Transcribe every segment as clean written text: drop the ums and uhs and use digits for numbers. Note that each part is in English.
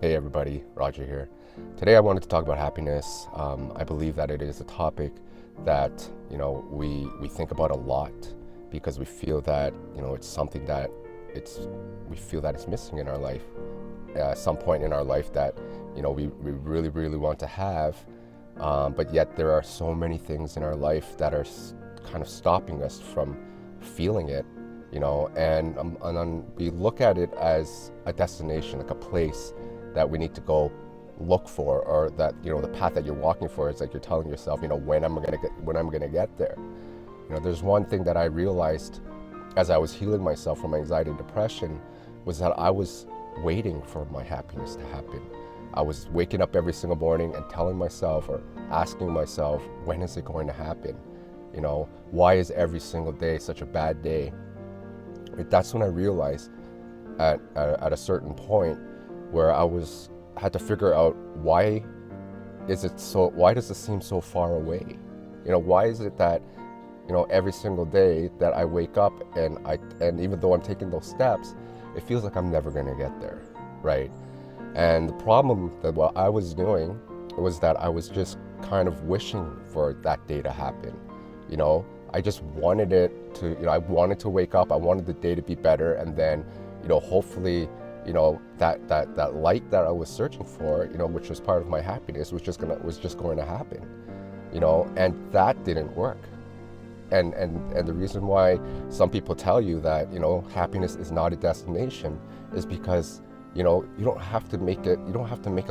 Hey everybody, Roger here. Today I wanted to talk about happiness. I believe that it is a topic that we think about a lot because we feel that it's something that we feel that it's missing in our life. At some point in our life that we really want to have, but yet there are so many things in our life that are kind of stopping us from feeling it. And we look at it as a destination, like a place that we need to go look for, or that the path that you're walking for is like you're telling yourself, when I'm gonna get there. There's one thing that I realized as I was healing myself from anxiety and depression was that I was waiting for my happiness to happen. I was waking up every single morning and telling myself or asking myself, when is it going to happen? Why is every single day such a bad day? That's when I realized at a certain point where had to figure out why does it seem so far away? Why is it that every single day that I wake up and even though I'm taking those steps, it feels like I'm never going to get there, right? And the problem that what I was doing was that I was just kind of wishing for that day to happen. I just wanted it to, I wanted to wake up, I wanted the day to be better, and then, hopefully, that light that I was searching for, which was part of my happiness, was just going to happen, and that didn't work. And the reason why some people tell you that, happiness is not a destination is because, you don't have to make it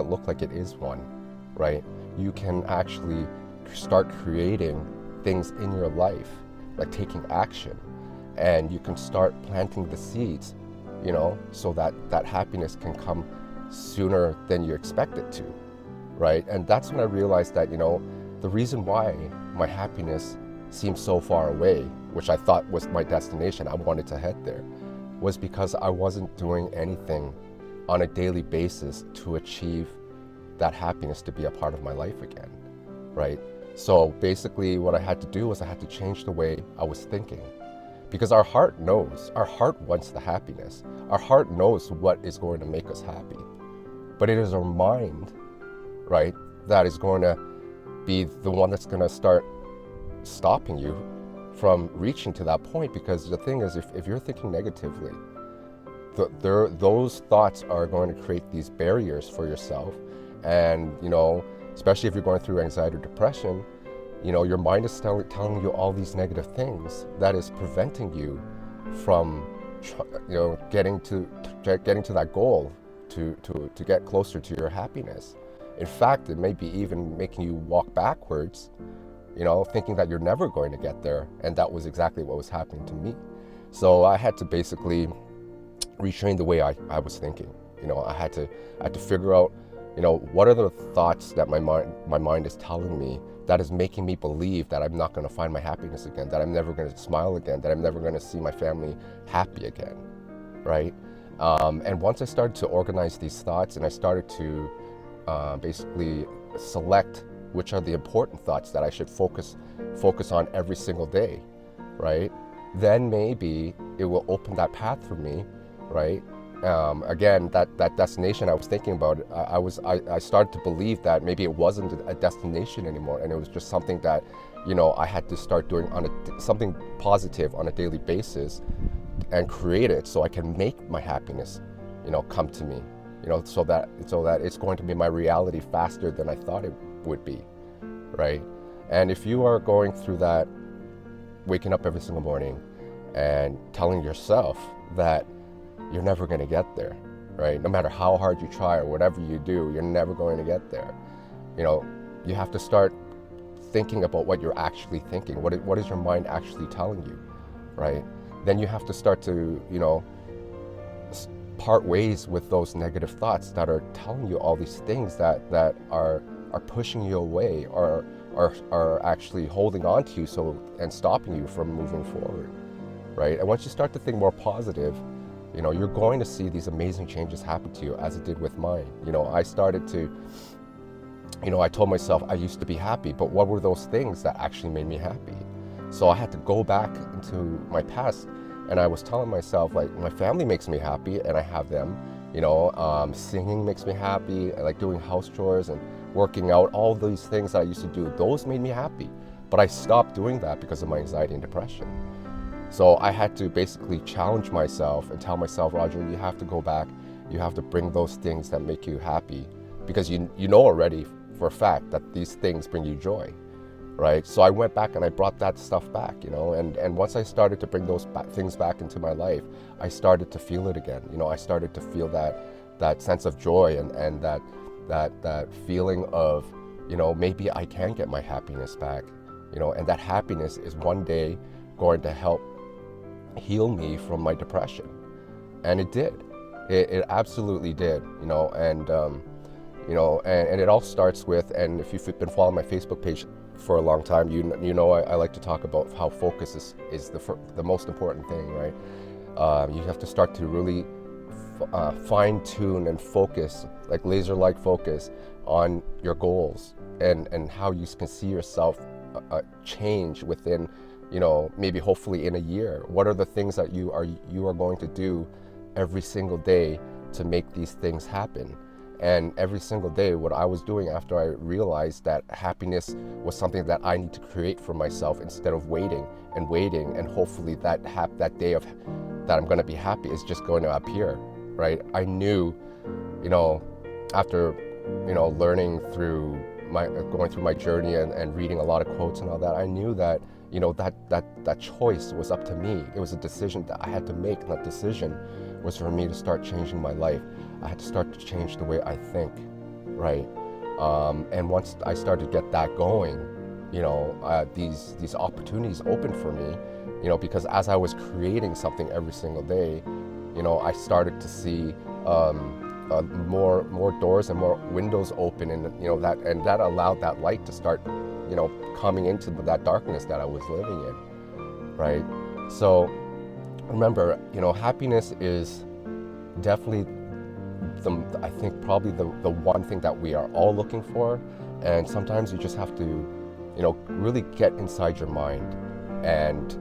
look like it is one, right? You can actually start creating things in your life, like taking action, and you can start planting the seeds, so that happiness can come sooner than you expect it to, right? And that's when I realized that, the reason why my happiness seemed so far away, which I thought was my destination, I wanted to head there, was because I wasn't doing anything on a daily basis to achieve that happiness to be a part of my life again, right? So basically what I had to do was I had to change the way I was thinking, because our heart wants the happiness. Our heart knows what is going to make us happy, but it is our mind, right, that is going to be the one that's going to start stopping you from reaching to that point. Because the thing is, if you're thinking negatively, those thoughts are going to create these barriers for yourself. And especially if you're going through anxiety or depression, your mind is telling you all these negative things that is preventing you from getting to that goal to get closer to your happiness. In fact, it may be even making you walk backwards, thinking that you're never going to get there. And that was exactly what was happening to me. So I had to basically retrain the way I was thinking. I had to figure out, what are the thoughts that my mind is telling me that is making me believe that I'm not going to find my happiness again, that I'm never going to smile again, that I'm never going to see my family happy again, right? And once I started to organize these thoughts and I started to basically select which are the important thoughts that I should focus on every single day, right? Then maybe it will open that path for me, right? Again, that destination I was thinking about, I started to believe that maybe it wasn't a destination anymore, and it was just something that, I had to start doing something positive on a daily basis, and create it so I can make my happiness, come to me, so that it's going to be my reality faster than I thought it would be, right? And if you are going through that, waking up every single morning and telling yourself that you're never going to get there, right? No matter how hard you try or whatever you do, you're never going to get there. You have to start thinking about what you're actually thinking. What is your mind actually telling you, right? Then you have to start to, part ways with those negative thoughts that are telling you all these things that are pushing you away, or are actually holding on to you and stopping you from moving forward, right? And once you start to think more positive, you're going to see these amazing changes happen to you, as it did with mine. I started to, I told myself I used to be happy, but what were those things that actually made me happy? So I had to go back into my past, and I was telling myself, like, my family makes me happy and I have them, Singing makes me happy. I like doing house chores and working out. All these things that I used to do, those made me happy. But I stopped doing that because of my anxiety and depression. So I had to basically challenge myself and tell myself, Roger, you have to go back. You have to bring those things that make you happy, because you know already for a fact that these things bring you joy, right? So I went back and I brought that stuff back, and once I started to bring those things back into my life, I started to feel it again. I started to feel that sense of joy and that feeling of, maybe I can get my happiness back, and that happiness is one day going to help heal me from my depression. And it did. It absolutely did, and it all starts with, and if you've been following my Facebook page for a long time, I like to talk about how focus is the most important thing, right? You have to start to really fine tune and focus, like laser-like focus on your goals and how you can see yourself change within, maybe hopefully in a year. What are the things that you are going to do every single day to make these things happen? And every single day, what I was doing after I realized that happiness was something that I need to create for myself, instead of waiting and hopefully that day that I'm going to be happy is just going to appear, right? I knew, after learning through going through my journey and reading a lot of quotes and all that, I knew that that choice was up to me. It was a decision that I had to make, and that decision was for me to start changing my life. I had to start to change the way I think, right? And once I started to get that going, these opportunities opened for me, because as I was creating something every single day, I started to see more doors and more windows open, and that allowed that light to start, coming into that darkness that I was living in, right? So remember, happiness is definitely I think probably the one thing that we are all looking for. And sometimes you just have to, really get inside your mind and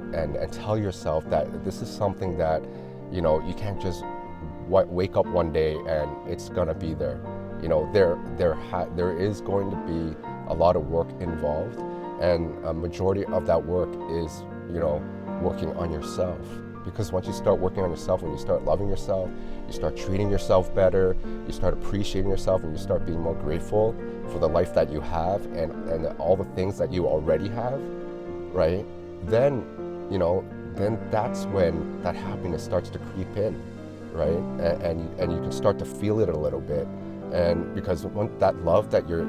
tell yourself that this is something that, you can't just wake up one day and it's gonna be there. There is going to be a lot of work involved, and a majority of that work is, working on yourself. Because once you start working on yourself, when you start loving yourself, you start treating yourself better, you start appreciating yourself, and you start being more grateful for the life that you have and all the things that you already have, right? Then, then that's when that happiness starts to creep in, right? And you can start to feel it a little bit. And because that love that you're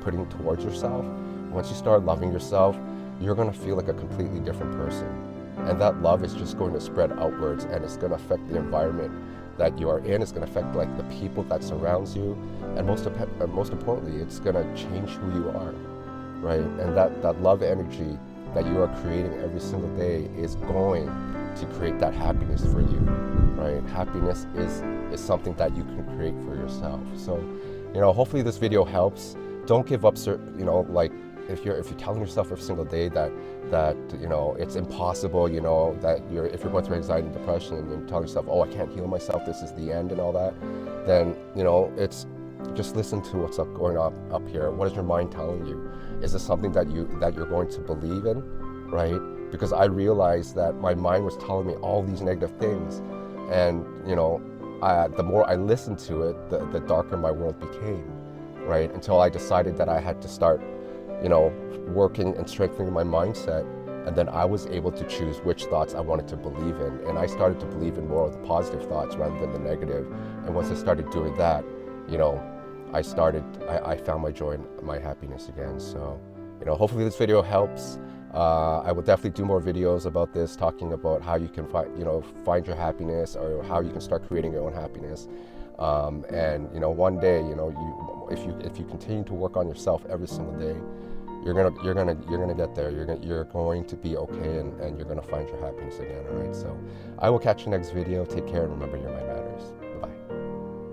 putting towards yourself, once you start loving yourself, you're gonna feel like a completely different person. And that love is just going to spread outwards, and it's going to affect the environment that you are in. It's going to affect the people that surrounds you, and most importantly, it's going to change who you are, right? And that love energy that you are creating every single day is going to create that happiness for you, right? Happiness is something that you can create for yourself. So, hopefully this video helps. Don't give up, if you're telling yourself every single day that it's impossible, that if you're going through anxiety and depression and you're telling yourself, oh, I can't heal myself, this is the end and all that, then it's just listen to what's going on up here. What is your mind telling you? Is this something that you're going to believe in, right? Because I realized that my mind was telling me all these negative things, and the more I listened to it, the darker my world became, right? Until I decided that I had to start working and strengthening my mindset, and then I was able to choose which thoughts I wanted to believe in. And I started to believe in more of the positive thoughts rather than the negative. And once I started doing that, I found my joy and my happiness again. So, hopefully this video helps. I will definitely do more videos about this, talking about how you can find your happiness, or how you can start creating your own happiness. And one day, if you continue to work on yourself every single day, you're gonna get there. You're going to be okay, and you're gonna find your happiness again. All right. So I will catch you next video. Take care, and remember, your mind matters.